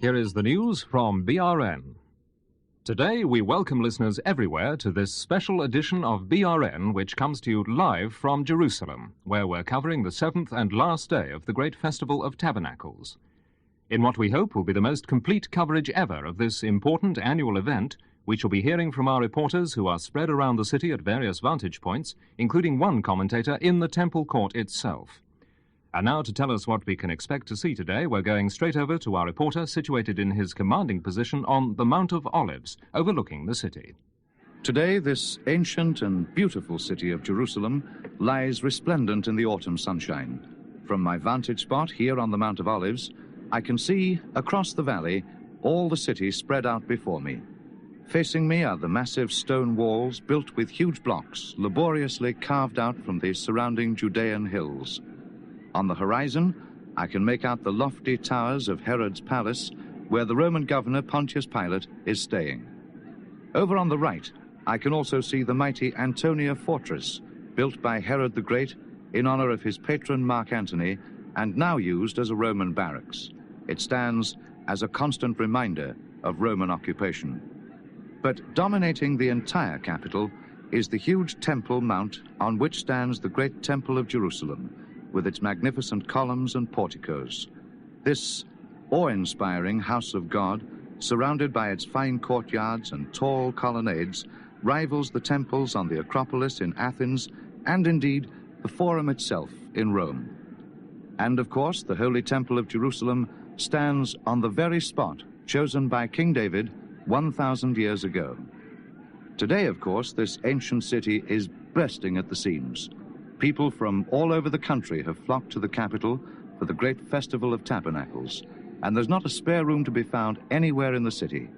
Here is the news from BRN. Today we welcome listeners everywhere to this special edition of BRN, which comes to you live from Jerusalem, where we're covering the 7th and last day of the great Festival of Tabernacles. In what we hope will be the most complete coverage ever of this important annual event, we shall be hearing from our reporters who are spread around the city at various vantage points, including one commentator in the temple court itself. And now to tell us what we can expect to see today, we're going straight over to our reporter situated in his commanding position on the Mount of Olives, overlooking the city. Today, this ancient and beautiful city of Jerusalem lies resplendent in the autumn sunshine. From my vantage spot here on the Mount of Olives, I can see, across the valley, all the city spread out before me. Facing me are the massive stone walls built with huge blocks, laboriously carved out from the surrounding Judean hills. On the horizon, I can make out the lofty towers of Herod's palace, where the Roman governor Pontius Pilate is staying. Over on the right, I can also see the mighty Antonia fortress, built by Herod the Great in honor of his patron Mark Antony, and now used as a Roman barracks. It stands as a constant reminder of Roman occupation. But dominating the entire capital is the huge Temple Mount on which stands the great Temple of Jerusalem, with its magnificent columns and porticos. This awe-inspiring house of God, surrounded by its fine courtyards and tall colonnades, rivals the temples on the Acropolis in Athens and indeed the Forum itself in Rome. And of course, the Holy Temple of Jerusalem stands on the very spot chosen by King David 1,000 years ago. Today, of course, this ancient city is bursting at the seams. People from all over the country have flocked to the capital for the great Festival of Tabernacles, and there's not a spare room to be found anywhere in the city.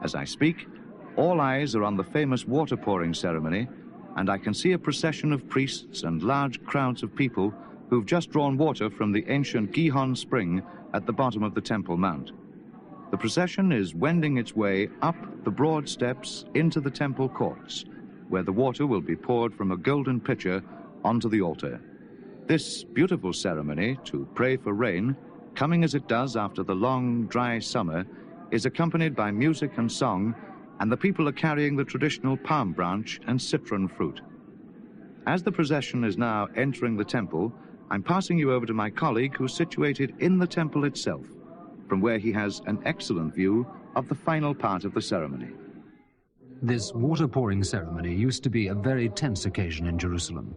As I speak, all eyes are on the famous water-pouring ceremony, and I can see a procession of priests and large crowds of people who've just drawn water from the ancient Gihon spring at the bottom of the Temple Mount. The procession is wending its way up the broad steps into the temple courts, where the water will be poured from a golden pitcher onto the altar. This beautiful ceremony to pray for rain, coming as it does after the long, dry summer, is accompanied by music and song, and the people are carrying the traditional palm branch and citron fruit. As the procession is now entering the temple, I'm passing you over to my colleague who's situated in the temple itself, from where he has an excellent view of the final part of the ceremony. This water-pouring ceremony used to be a very tense occasion in Jerusalem.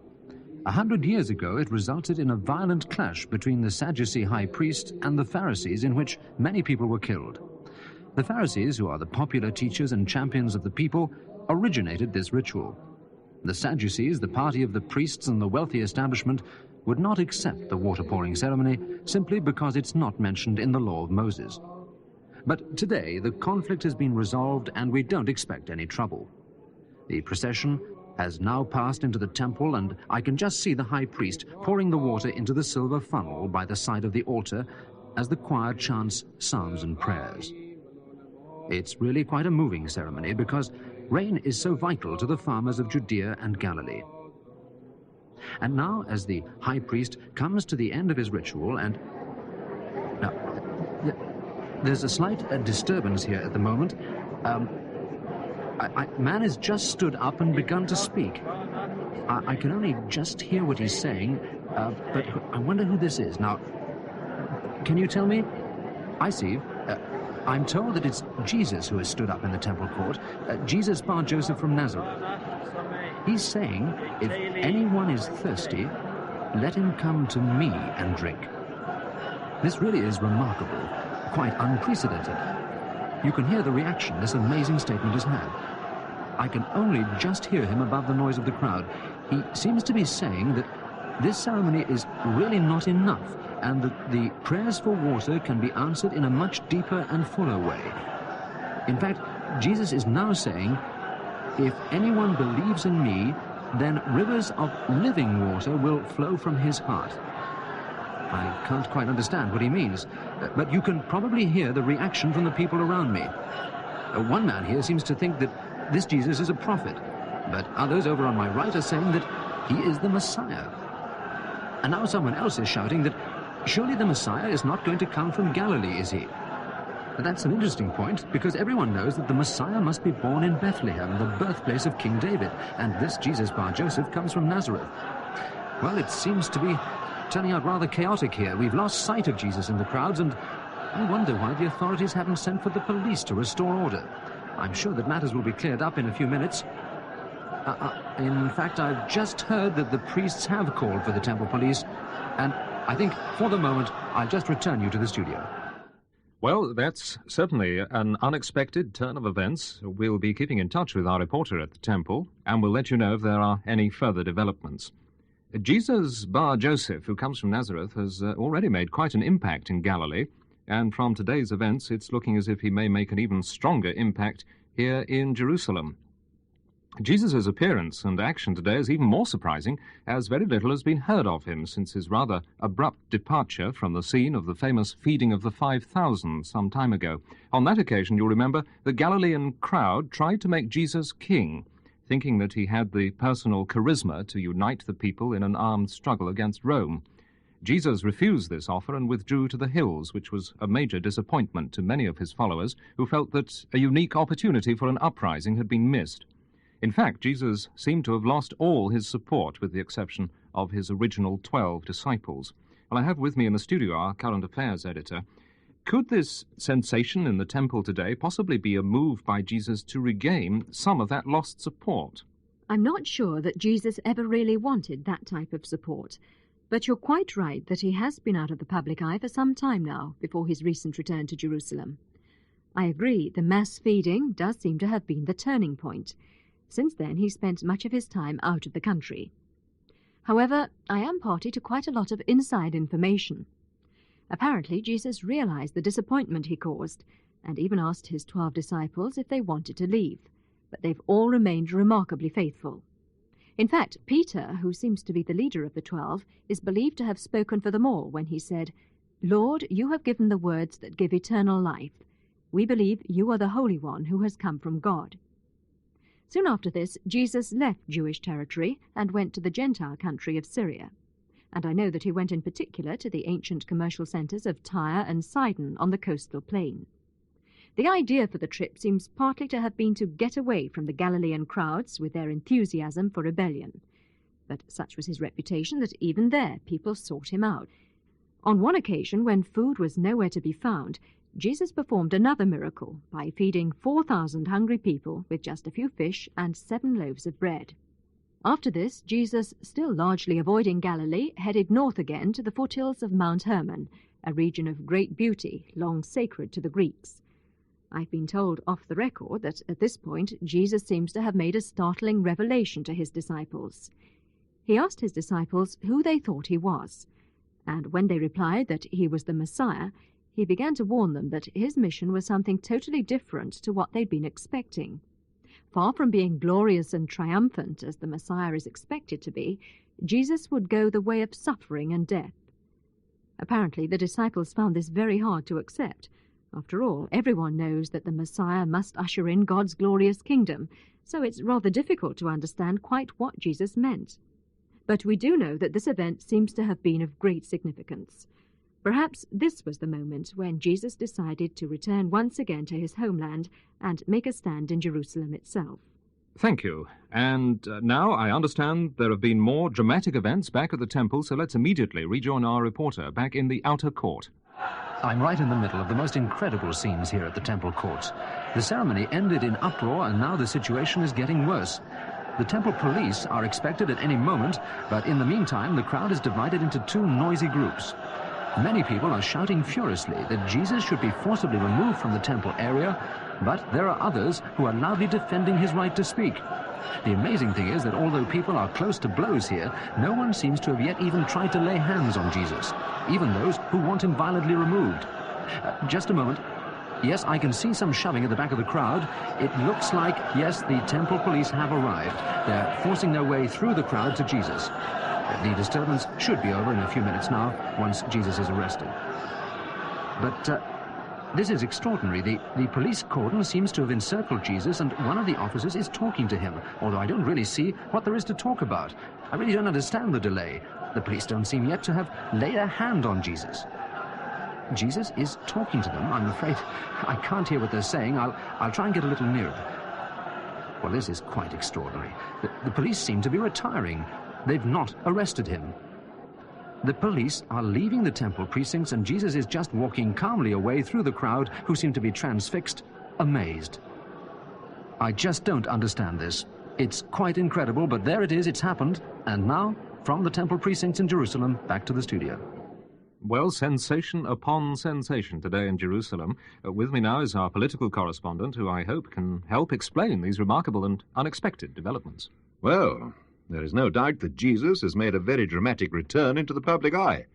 100 years ago, it resulted in a violent clash between the Sadducee high priest and the Pharisees, in which many people were killed. The Pharisees, who are the popular teachers and champions of the people, originated this ritual. The Sadducees, the party of the priests and the wealthy establishment, would not accept the water-pouring ceremony simply because it's not mentioned in the law of Moses. But today, the conflict has been resolved and we don't expect any trouble. The procession has now passed into the temple, and I can just see the high priest pouring the water into the silver funnel by the side of the altar as the choir chants psalms and prayers. It's really quite a moving ceremony because rain is so vital to the farmers of Judea and Galilee. And now, as the high priest comes to the end of his ritual, and now there's a slight disturbance here at the moment. Man has just stood up and begun to speak. I can only just hear what he's saying, but I wonder who this is. Now, can you tell me? I see. I'm told that it's Jesus who has stood up in the temple court, Jesus bar Joseph from Nazareth. He's saying, if anyone is thirsty, let him come to me and drink. This really is remarkable, quite unprecedented. You can hear the reaction this amazing statement has had. I can only just hear him above the noise of the crowd. He seems to be saying that this ceremony is really not enough, and that the prayers for water can be answered in a much deeper and fuller way. In fact, Jesus is now saying, if anyone believes in me, then rivers of living water will flow from his heart. I can't quite understand what he means, but you can probably hear the reaction from the people around me. One man here seems to think that this Jesus is a prophet, but others over on my right are saying that he is the Messiah. And now someone else is shouting that surely the Messiah is not going to come from Galilee, is he? That's an interesting point, because everyone knows that the Messiah must be born in Bethlehem, the birthplace of King David, and this Jesus bar Joseph comes from Nazareth. Well, it seems to be turning out rather chaotic here. We've lost sight of Jesus in the crowds, and I wonder why the authorities haven't sent for the police to restore order. I'm sure that matters will be cleared up in a few minutes. In fact, I've just heard that the priests have called for the temple police, and I think, for the moment, I'll just return you to the studio. Well, that's certainly an unexpected turn of events. We'll be keeping in touch with our reporter at the temple, and we'll let you know if there are any further developments. Jesus bar Joseph, who comes from Nazareth, has already made quite an impact in Galilee, and from today's events, it's looking as if he may make an even stronger impact here in Jerusalem. Jesus' appearance and action today is even more surprising, as very little has been heard of him since his rather abrupt departure from the scene of the famous feeding of the 5,000 some time ago. On that occasion, you'll remember, the Galilean crowd tried to make Jesus king, thinking that he had the personal charisma to unite the people in an armed struggle against Rome. Jesus refused this offer and withdrew to the hills, which was a major disappointment to many of his followers, who felt that a unique opportunity for an uprising had been missed. In fact, Jesus seemed to have lost all his support, with the exception of his original 12 disciples. Well, I have with me in the studio our current affairs editor. Could this sensation in the temple today possibly be a move by Jesus to regain some of that lost support? I'm not sure that Jesus ever really wanted that type of support, but you're quite right that he has been out of the public eye for some time now, before his recent return to Jerusalem. I agree, the mass feeding does seem to have been the turning point. Since then, he spent much of his time out of the country. However, I am party to quite a lot of inside information. Apparently, Jesus realized the disappointment he caused, and even asked his 12 disciples if they wanted to leave, but they've all remained remarkably faithful. In fact, Peter, who seems to be the leader of the 12, is believed to have spoken for them all when he said, "Lord, you have given the words that give eternal life. We believe you are the Holy One who has come from God." Soon after this, Jesus left Jewish territory and went to the Gentile country of Syria. And I know that he went in particular to the ancient commercial centres of Tyre and Sidon on the coastal plain. The idea for the trip seems partly to have been to get away from the Galilean crowds with their enthusiasm for rebellion. But such was his reputation that even there people sought him out. On one occasion, when food was nowhere to be found, Jesus performed another miracle by feeding 4,000 hungry people with just a few fish and 7 loaves of bread. After this, Jesus, still largely avoiding Galilee, headed north again to the foothills of Mount Hermon, a region of great beauty, long sacred to the Greeks. I've been told off the record that at this point Jesus seems to have made a startling revelation to his disciples. He asked his disciples who they thought he was, and when they replied that he was the Messiah, he began to warn them that his mission was something totally different to what they'd been expecting. Far from being glorious and triumphant, as the Messiah is expected to be, Jesus would go the way of suffering and death. Apparently, the disciples found this very hard to accept. After all, everyone knows that the Messiah must usher in God's glorious kingdom, so it's rather difficult to understand quite what Jesus meant. But we do know that this event seems to have been of great significance. Perhaps this was the moment when Jesus decided to return once again to his homeland and make a stand in Jerusalem itself. Thank you. And now I understand there have been more dramatic events back at the temple, so let's immediately rejoin our reporter back in the outer court. I'm right in the middle of the most incredible scenes here at the temple courts. The ceremony ended in uproar, and now the situation is getting worse. The temple police are expected at any moment, but in the meantime, the crowd is divided into 2 noisy groups. Many people are shouting furiously that Jesus should be forcibly removed from the temple area, but there are others who are loudly defending his right to speak. The amazing thing is that although people are close to blows here, no one seems to have yet even tried to lay hands on Jesus, even those who want him violently removed. Just a moment. Yes, I can see some shoving at the back of the crowd. It looks like, yes, the temple police have arrived. They're forcing their way through the crowd to Jesus. The disturbance should be over in a few minutes now, once Jesus is arrested. But this is extraordinary. The police cordon seems to have encircled Jesus, and one of the officers is talking to him, although I don't really see what there is to talk about. I really don't understand the delay. The police don't seem yet to have laid a hand on Jesus. Jesus is talking to them. I'm afraid I can't hear what they're saying. I'll try and get a little nearer. Well, this is quite extraordinary. The police seem to be retiring. They've not arrested him. The police are leaving the temple precincts, and Jesus is just walking calmly away through the crowd, who seem to be transfixed, amazed. I just don't understand this. It's quite incredible, but there it is, it's happened. And now, from the temple precincts in Jerusalem, back to the studio. Well, sensation upon sensation today in Jerusalem. With me now is our political correspondent, who I hope can help explain these remarkable and unexpected developments. Well, there is no doubt that Jesus has made a very dramatic return into the public eye.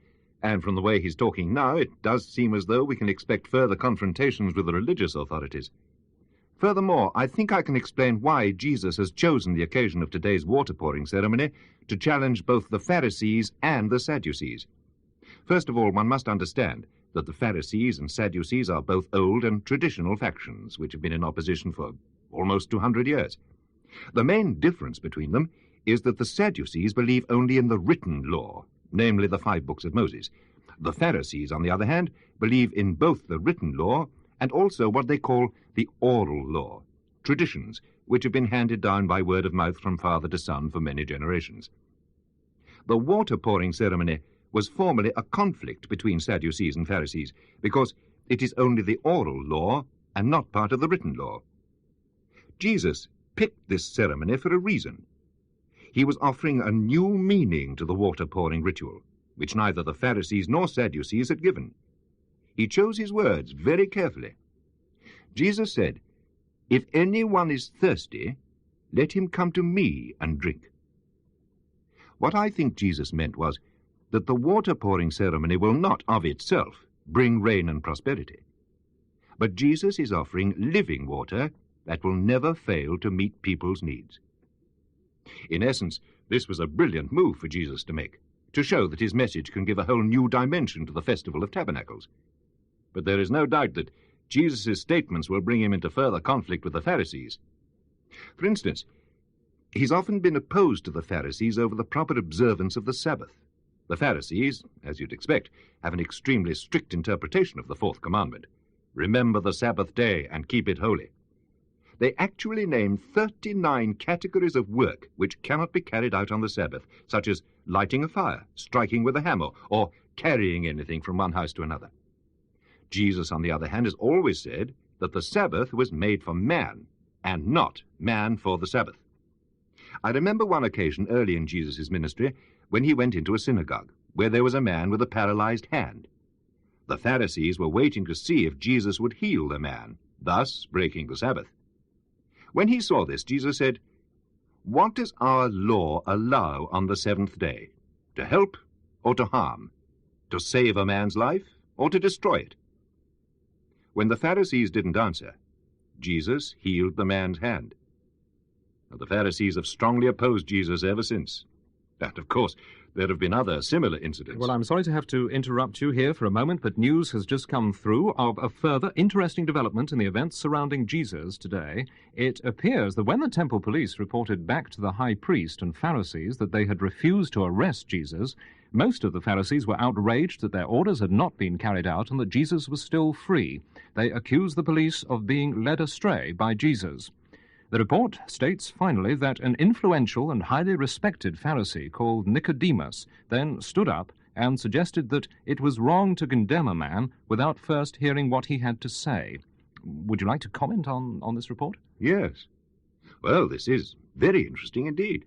And from the way he's talking now, it does seem as though we can expect further confrontations with the religious authorities. Furthermore, I think I can explain why Jesus has chosen the occasion of today's water-pouring ceremony to challenge both the Pharisees and the Sadducees. First of all, one must understand that the Pharisees and Sadducees are both old and traditional factions, which have been in opposition for almost 200 years. The main difference between them is that the Sadducees believe only in the written law, namely the 5 books of Moses. The Pharisees, on the other hand, believe in both the written law and also what they call the oral law, traditions which have been handed down by word of mouth from father to son for many generations. The water-pouring ceremony was formerly a conflict between Sadducees and Pharisees, because it is only the oral law and not part of the written law. Jesus picked this ceremony for a reason. He was offering a new meaning to the water-pouring ritual, which neither the Pharisees nor Sadducees had given. He chose his words very carefully. Jesus said, "If anyone is thirsty, let him come to me and drink." What I think Jesus meant was that the water-pouring ceremony will not, of itself, bring rain and prosperity. But Jesus is offering living water that will never fail to meet people's needs. In essence, this was a brilliant move for Jesus to make, to show that his message can give a whole new dimension to the Feast of Tabernacles. But there is no doubt that Jesus' statements will bring him into further conflict with the Pharisees. For instance, he's often been opposed to the Pharisees over the proper observance of the Sabbath. The Pharisees, as you'd expect, have an extremely strict interpretation of the 4th commandment. Remember the Sabbath day and keep it holy. They actually name 39 categories of work which cannot be carried out on the Sabbath, such as lighting a fire, striking with a hammer, or carrying anything from one house to another. Jesus, on the other hand, has always said that the Sabbath was made for man, and not man for the Sabbath. I remember one occasion early in Jesus' ministry when he went into a synagogue, where there was a man with a paralyzed hand. The Pharisees were waiting to see if Jesus would heal the man, thus breaking the Sabbath. When he saw this, Jesus said, "What does our law allow on the 7th day? To help or to harm? To save a man's life or to destroy it?" When the Pharisees didn't answer, Jesus healed the man's hand. Now, the Pharisees have strongly opposed Jesus ever since. And, of course, there have been other similar incidents. Well, I'm sorry to have to interrupt you here for a moment, but news has just come through of a further interesting development in the events surrounding Jesus today. It appears that when the temple police reported back to the high priest and Pharisees that they had refused to arrest Jesus, most of the Pharisees were outraged that their orders had not been carried out and that Jesus was still free. They accused the police of being led astray by Jesus. The report states finally that an influential and highly respected Pharisee called Nicodemus then stood up and suggested that it was wrong to condemn a man without first hearing what he had to say. Would you like to comment on this report? Yes. Well, this is very interesting indeed.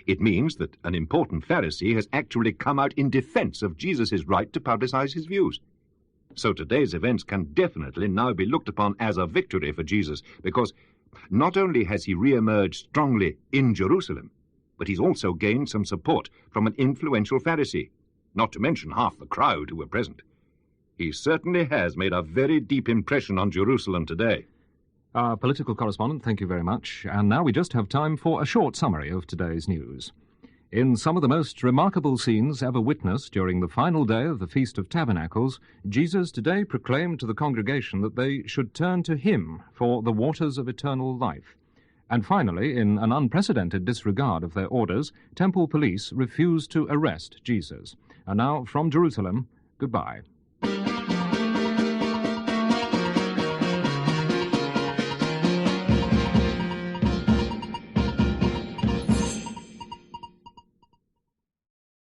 It means that an important Pharisee has actually come out in defense of Jesus' right to publicize his views. So today's events can definitely now be looked upon as a victory for Jesus, because not only has he re-emerged strongly in Jerusalem, but he's also gained some support from an influential Pharisee, not to mention half the crowd who were present. He certainly has made a very deep impression on Jerusalem today. Our political correspondent, thank you very much. And now we just have time for a short summary of today's news. In some of the most remarkable scenes ever witnessed during the final day of the Feast of Tabernacles, Jesus today proclaimed to the congregation that they should turn to him for the waters of eternal life. And finally, in an unprecedented disregard of their orders, temple police refused to arrest Jesus. And now, from Jerusalem, goodbye.